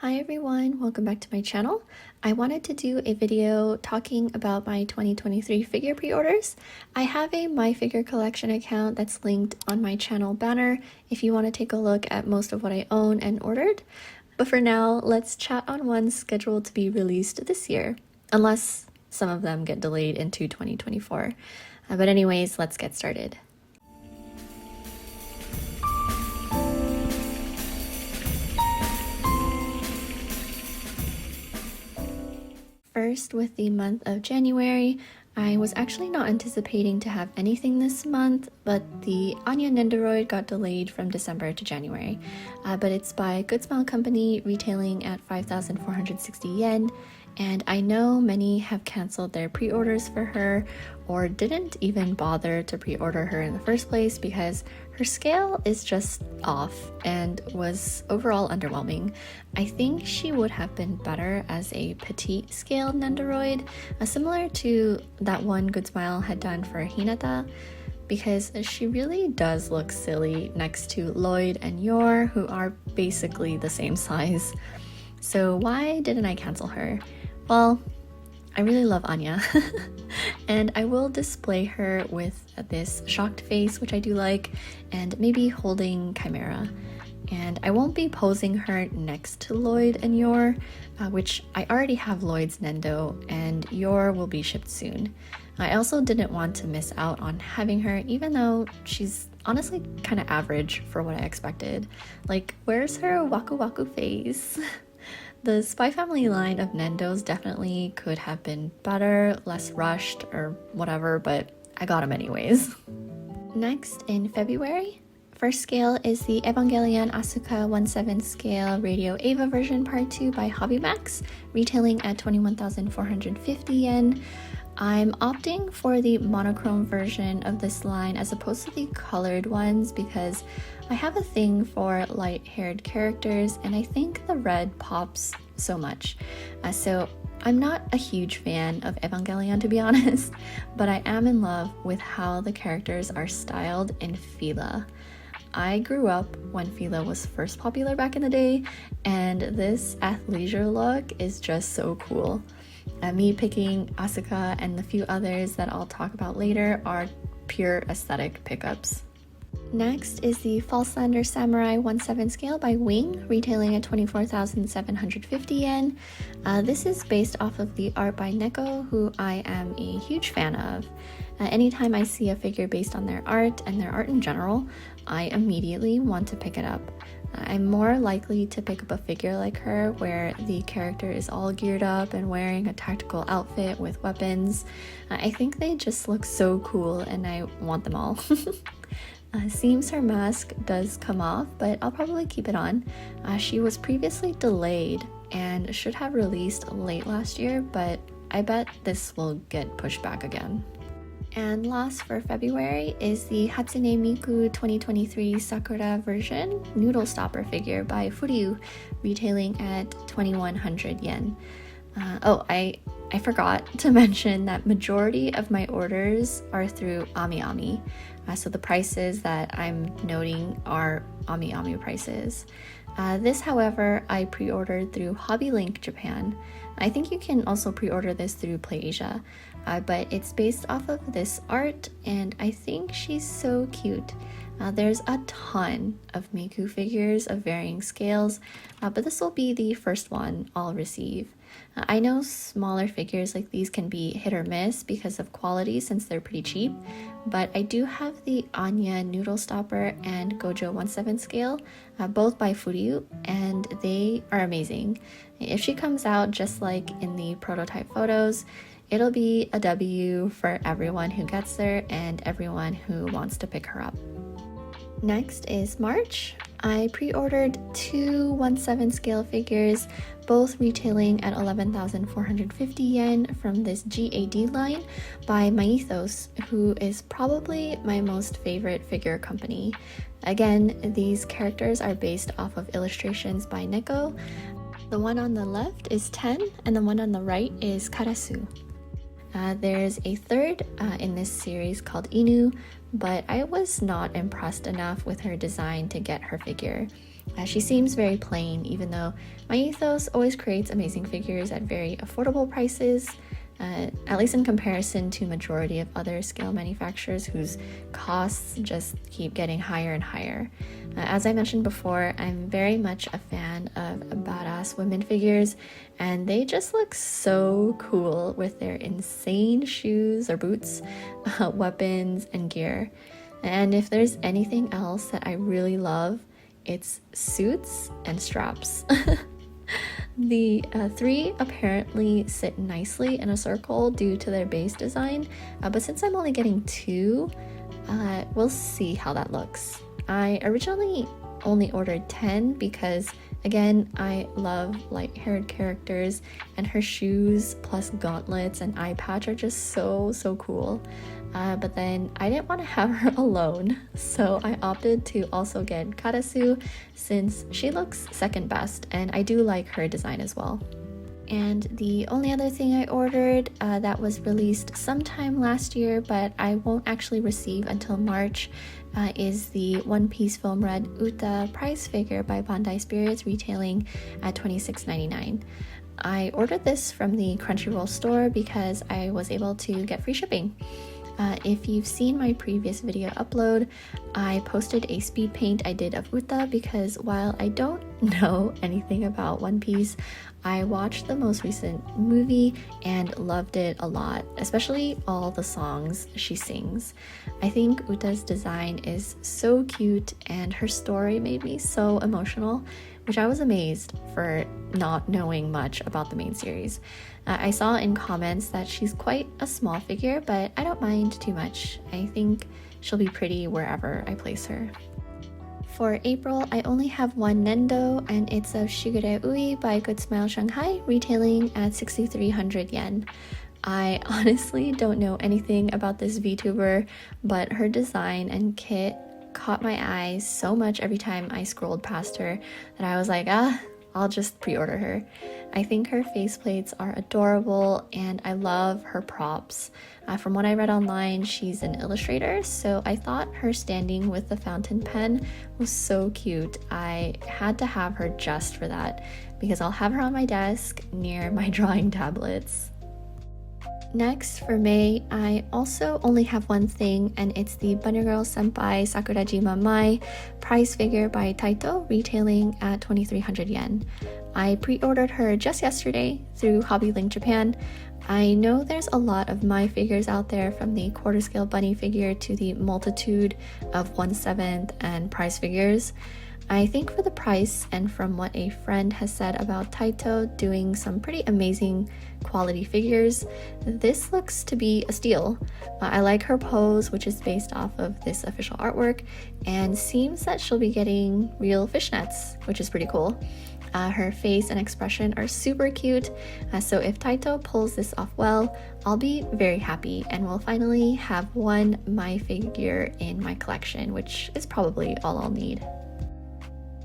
Hi everyone, welcome back to my channel. I wanted to do a video talking about my 2023 figure pre-orders. I have a My Figure Collection account that's linked on my channel banner if you want to take a look at most of what I own and ordered. But for now, let's chat on ones scheduled to be released this year, unless some of them get delayed into 2024. But anyways, let's get started. First, with the month of January, I was actually not anticipating to have anything this month, but the Anya nendoroid got delayed from December to January. But it's by Good Smile Company, retailing at 5,460 yen, and I know many have canceled their pre-orders for her or didn't even bother to pre-order her in the first place because her scale is just off and was overall underwhelming. I think she would have been better as a petite scale nendoroid, similar to that one Good Smile had done for Hinata, because she really does look silly next to Lloyd and Yor, who are basically the same size. So why didn't I cancel her? Well, I really love Anya, and I will display her with this shocked face, which I do like, and maybe holding Chimera. And I won't be posing her next to Lloyd and Yor, which I already have Lloyd's Nendo, and Yor will be shipped soon. I also didn't want to miss out on having her, even though she's honestly kind of average for what I expected. Like, where's her Waku Waku face? The Spy Family line of nendos definitely could have been better, less rushed, or whatever, but I got them anyways. Next, in February, first scale is the Evangelion Asuka 1/7 scale Radio Eva version part 2 by Hobbymax, retailing at 21,450 yen. I'm opting for the monochrome version of this line as opposed to the colored ones because I have a thing for light-haired characters and I think the red pops so much. So I'm not a huge fan of Evangelion, to be honest, but I am in love with how the characters are styled in Fila. I grew up when Fila was first popular back in the day, and this athleisure look is just so cool. Me picking Asuka and the few others that I'll talk about later are pure aesthetic pickups. Next is the Falsander Samurai 1/7 scale by Wing, retailing at 24,750 yen. This is based off of the art by Neko, who I am a huge fan of. Anytime I see a figure based on their art and their art in general, I immediately want to pick it up. I'm more likely to pick up a figure like her where the character is all geared up and wearing a tactical outfit with weapons. I think they just look so cool and I want them all. Seems her mask does come off, but I'll probably keep it on. She was previously delayed and should have released late last year, but I bet this will get pushed back again. And last for February is the Hatsune Miku 2023 Sakura version noodle stopper figure by Sohryu, retailing at 2,100 yen. I forgot to mention that majority of my orders are through AmiAmi. So the prices that I'm noting are AmiAmi prices. This, however, I pre-ordered through HobbyLink Japan. I think you can also pre-order this through PlayAsia, but it's based off of this art, and I think she's so cute. There's a ton of Miku figures of varying scales, but this will be the first one I'll receive. I know smaller figures like these can be hit or miss because of quality since they're pretty cheap, but I do have the Anya Noodle Stopper and Gojo 1/7 scale, both by Sohryu, and they are amazing. If she comes out just like in the prototype photos, it'll be a W for everyone who gets there and everyone who wants to pick her up. Next is March. I pre-ordered two 1/7 scale figures, both retailing at 11,450 yen from this G.A.D line by Mythos, who is probably my most favorite figure company. Again, these characters are based off of illustrations by Neko. The one on the left is Ten, and the one on the right is Karasu. There's a third in this series called Inu, but I was not impressed enough with her design to get her figure. She seems very plain, even though my ethos always creates amazing figures at very affordable prices, at least in comparison to majority of other scale manufacturers whose costs just keep getting higher and higher. As I mentioned before, I'm very much a fan of badass women figures, and they just look so cool with their insane shoes or boots, weapons, and gear. And if there's anything else that I really love, it's suits and straps. The three apparently sit nicely in a circle due to their base design, but since I'm only getting two, we'll see how that looks. I originally only ordered 10 because, again, I love light-haired characters, and her shoes plus gauntlets and eye patch are just so cool. But then I didn't want to have her alone, so I opted to also get Karasu since she looks second best, and I do like her design as well. And the only other thing I ordered that was released sometime last year, but I won't actually receive until March, is the One Piece Film Red Uta prize figure by Bandai Spirits, retailing at $26.99. I ordered this from the Crunchyroll store because I was able to get free shipping. If you've seen my previous video upload, I posted a speed paint I did of Uta because while I don't know anything about One Piece, I watched the most recent movie and loved it a lot, especially all the songs she sings. I think Uta's design is so cute and her story made me so emotional, which I was amazed for not knowing much about the main series. I saw in comments that she's quite a small figure, but I don't mind too much. I think she'll be pretty wherever I place her. For April, I only have one Nendo, and it's of Shigure Ui by Good Smile Shanghai, retailing at 6,300 yen. I honestly don't know anything about this VTuber, but her design and kit caught my eyes so much every time I scrolled past her that I was like, I'll just pre-order her. I think her faceplates are adorable and I love her props. From what I read online, she's an illustrator, so I thought her standing with the fountain pen was so cute. I had to have her just for that because I'll have her on my desk near my drawing tablets. Next, for May, I also only have one thing, and it's the Bunny Girl Senpai Sakurajima Mai prize figure by Taito, retailing at 2,300 yen. I pre-ordered her just yesterday through Hobby Link Japan. I know there's a lot of Mai figures out there, from the quarter scale bunny figure to the multitude of 1/7 and prize figures. I think for the price, and from what a friend has said about Taito doing some pretty amazing quality figures, this looks to be a steal. I like her pose, which is based off of this official artwork, and seems that she'll be getting real fishnets, which is pretty cool. Her face and expression are super cute, so if Taito pulls this off well, I'll be very happy, and we'll finally have one Mai figure in my collection, which is probably all I'll need.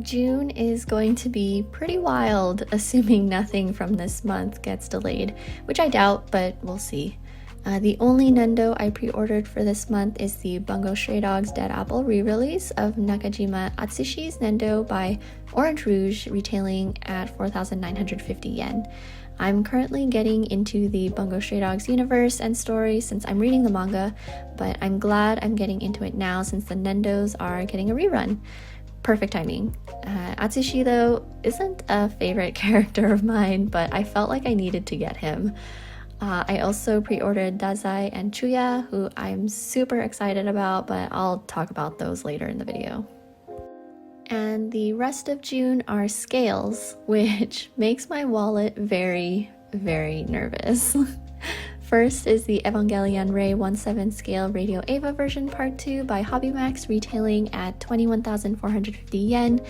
June is going to be pretty wild, assuming nothing from this month gets delayed, which I doubt, but we'll see. The only Nendo I pre-ordered for this month is the Bungo Stray Dogs Dead Apple re-release of Nakajima Atsushi's Nendo by Orange Rouge, retailing at 4,950 yen. I'm currently getting into the Bungo Stray Dogs universe and story since I'm reading the manga, but I'm glad I'm getting into it now since the Nendos are getting a rerun. Perfect timing. Atsushi, though, isn't a favorite character of mine, but I felt like I needed to get him. I also pre-ordered Dazai and Chuuya, who I'm super excited about, but I'll talk about those later in the video. And the rest of June are scales, which makes my wallet very, very nervous. First is the Evangelion Rei 1/7 scale Radio Eva version part 2 by Hobbymax, retailing at 21,450 yen,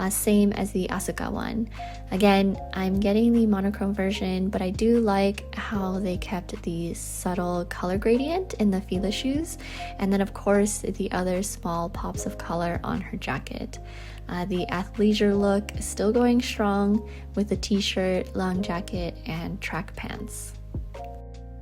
same as the Asuka one. Again, I'm getting the monochrome version, but I do like how they kept the subtle color gradient in the Fila shoes, and then of course the other small pops of color on her jacket. The athleisure look is still going strong with the t-shirt, long jacket, and track pants.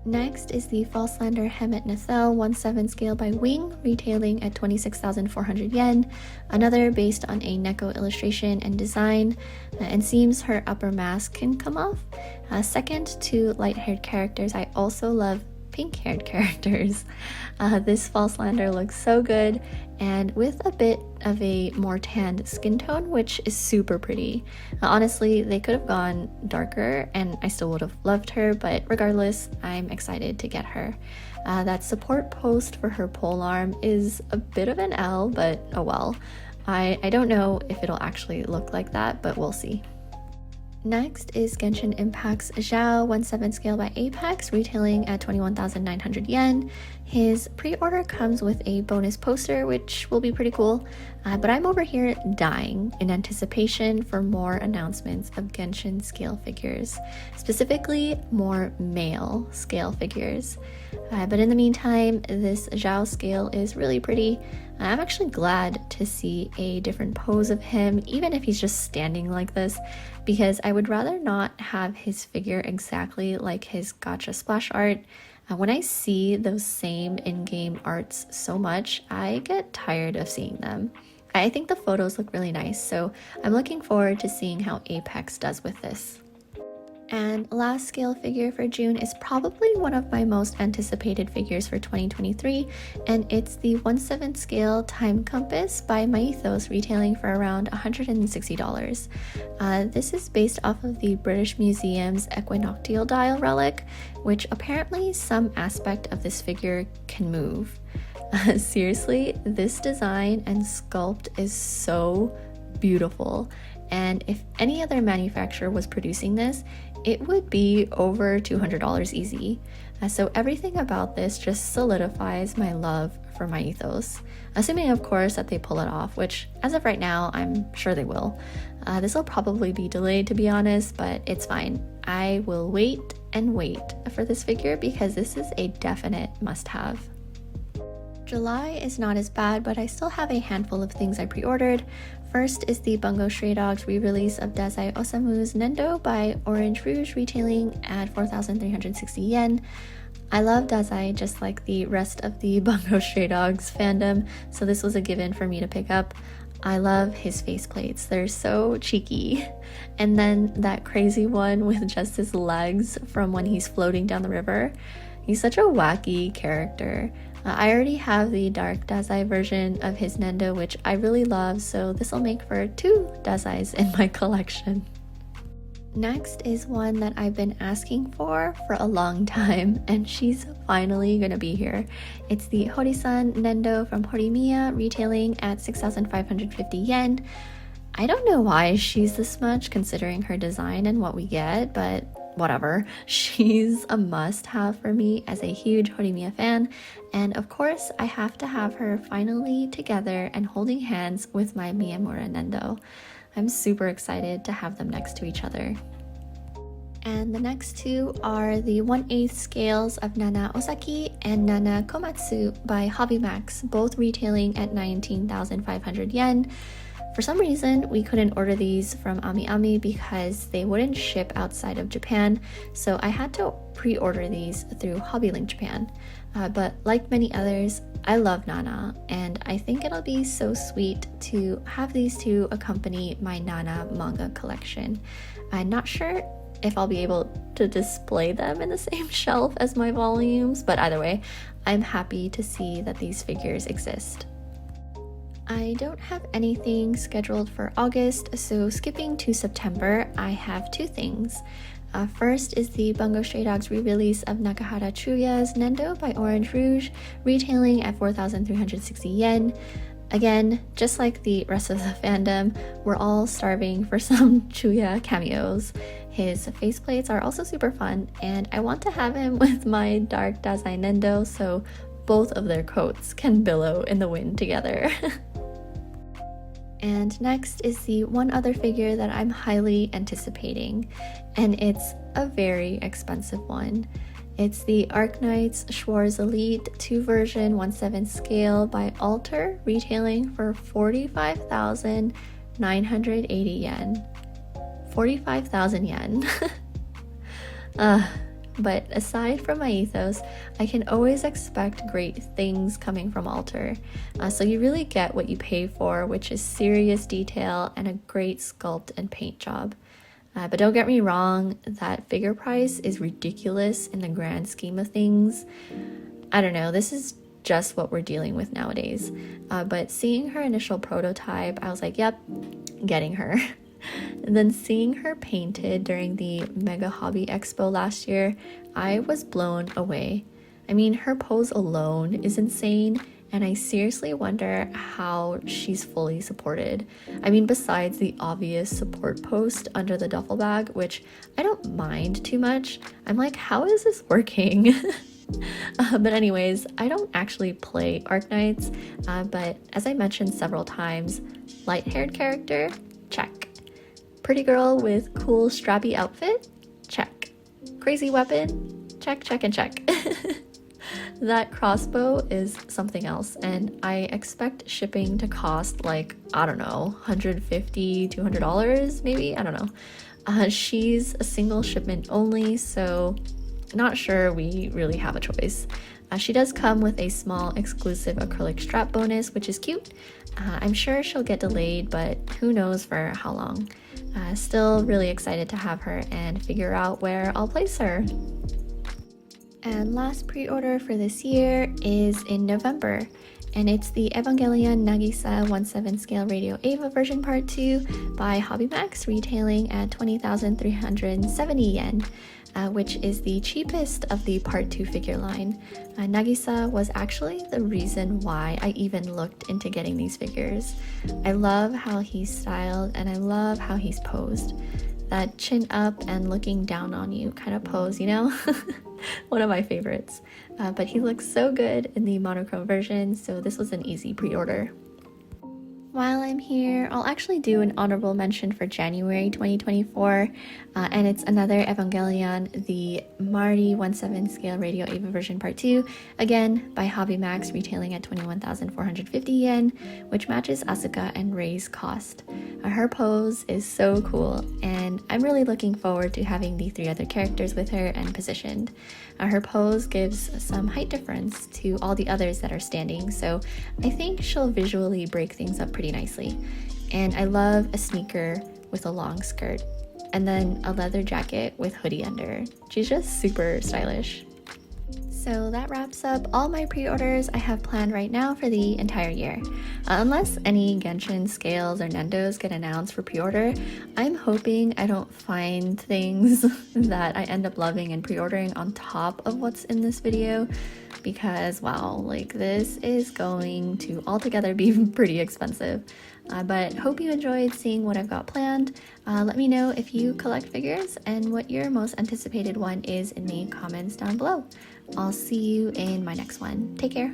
Next is the Falslander Hemet Nethel 1/7 scale by Wing, retailing at 26,400 yen. Another based on a Neko illustration and design, and seems her upper mask can come off. Second to light-haired characters, I also love pink-haired characters. This Falslander looks so good, and with a bit of a more tanned skin tone, which is super pretty. Honestly, they could have gone darker and I still would have loved her, but regardless, I'm excited to get her. That support post for her polearm is a bit of an L, but oh well. I don't know if it'll actually look like that, but we'll see. Next is Genshin Impact's Xiao 1/7 scale by Apex, retailing at 21,900 yen. His pre-order comes with a bonus poster, which will be pretty cool, but I'm over here dying in anticipation for more announcements of Genshin scale figures, specifically more male scale figures. But in the meantime, this Xiao scale is really pretty. I'm actually glad to see a different pose of him, even if he's just standing like this, because I would rather not have his figure exactly like his gacha splash art. When I see those same in-game arts so much, I get tired of seeing them. I think the photos look really nice, so I'm looking forward to seeing how Apex does with this. And last scale figure for June is probably one of my most anticipated figures for 2023, and it's the 1/7 scale Time Compass by Maithos, retailing for around $160. This is based off of the British Museum's Equinoctial Dial relic, which apparently some aspect of this figure can move. Seriously, this design and sculpt is so beautiful, and if any other manufacturer was producing this, it would be over $200 easy. So everything about this just solidifies my love for my ethos. Assuming, of course, that they pull it off, which as of right now, I'm sure they will. This will probably be delayed, to be honest, but it's fine. I will wait and wait for this figure because this is a definite must-have. July is not as bad, but I still have a handful of things I pre-ordered. First is the Bungo Stray Dogs re-release of Dazai Osamu's Nendo by Orange Rouge, retailing at 4,360 yen. I love Dazai just like the rest of the Bungo Stray Dogs fandom, so this was a given for me to pick up. I love his faceplates, they're so cheeky. And then that crazy one with just his legs from when he's floating down the river. He's such a wacky character. I already have the dark Dazai version of his Nendo, which I really love, so this will make for 2 Dazais in my collection. Next is one that I've been asking for a long time, and she's finally gonna be here. It's the Hori-san Nendo from Horimiya, retailing at 6,550 yen. I don't know why she's this much considering her design and what we get, but whatever. She's a must-have for me as a huge Horimiya fan, and of course I have to have her finally together and holding hands with my Miyamura Nendo. I'm super excited to have them next to each other. And the next 2 are the 1/8 scales of Nana Osaki and Nana Komatsu by Hobbymax, both retailing at 19,500 yen. For some reason, we couldn't order these from AmiAmi because they wouldn't ship outside of Japan, so I had to pre-order these through HobbyLink Japan. But like many others, I love Nana, and I think it'll be so sweet to have these 2 accompany my Nana manga collection. I'm not sure if I'll be able to display them in the same shelf as my volumes, but either way, I'm happy to see that these figures exist. I don't have anything scheduled for August, so skipping to September, I have 2 things. First is the Bungo Stray Dogs re-release of Nakahara Chuuya's Nendo by Orange Rouge, retailing at 4,360 yen. Again, just like the rest of the fandom, we're all starving for some Chuuya cameos. His faceplates are also super fun, and I want to have him with my dark Dazai Nendo so both of their coats can billow in the wind together. And next is the one other figure that I'm highly anticipating, and it's a very expensive one. It's the Arknights Schwarz Elite 2 version 1/7 scale by Alter, retailing for 45,980 yen. 45,000 yen. but aside from my ethos, I can always expect great things coming from Alter. So you really get what you pay for, which is serious detail and a great sculpt and paint job. But don't get me wrong, that figure price is ridiculous in the grand scheme of things. I don't know, this is just what we're dealing with nowadays. But seeing her initial prototype, I was like, yep, getting her. And then seeing her painted during the Mega Hobby Expo last year, I was blown away. I mean, her pose alone is insane, and I seriously wonder how she's fully supported. I mean, besides the obvious support post under the duffel bag, which I don't mind too much, I'm like, how is this working? But anyways, I don't actually play Arknights, but as I mentioned several times, light-haired character, check. Pretty girl with cool strappy outfit, check. Crazy weapon, check, check, and check. That crossbow is something else, and I expect shipping to cost like, I don't know, $150, $200 maybe? I don't know. She's a single shipment only, so not sure we really have a choice. She does come with a small exclusive acrylic strap bonus, which is cute. I'm sure she'll get delayed, but who knows for how long. Still really excited to have her and figure out where I'll place her. And last pre-order for this year is in November, and it's the Evangelion Nagisa 1/7 scale Radio Eva version part 2 by HobbyMax, retailing at 20,370 yen, which is the cheapest of the part 2 figure line. Nagisa was actually the reason why I even looked into getting these figures. I love how he's styled, and I love how he's posed. That chin up and looking down on you kind of pose, you know? One of my favorites. But he looks so good in the monochrome version, so this was an easy pre-order. While I'm here, I'll actually do an honorable mention for January 2024, and it's another Evangelion, the Mari 1/7 scale Radio Eva version part 2, again by HobbyMax, retailing at 21,450 yen, which matches Asuka and Rei's cost. Her pose is so cool, and I'm really looking forward to having the 3 other characters with her and positioned. Her pose gives some height difference to all the others that are standing, so I think she'll visually break things up pretty nicely. And I love a sneaker with a long skirt, and then a leather jacket with hoodie under. She's just super stylish. So that wraps up all my pre-orders I have planned right now for the entire year. Unless any Genshin scales or nendos get announced for pre-order, I'm hoping I don't find things that I end up loving and pre-ordering on top of what's in this video, because wow, like this is going to altogether be pretty expensive. But hope you enjoyed seeing what I've got planned. Let me know if you collect figures and what your most anticipated one is in the comments down below. I'll see you in my next one. Take care.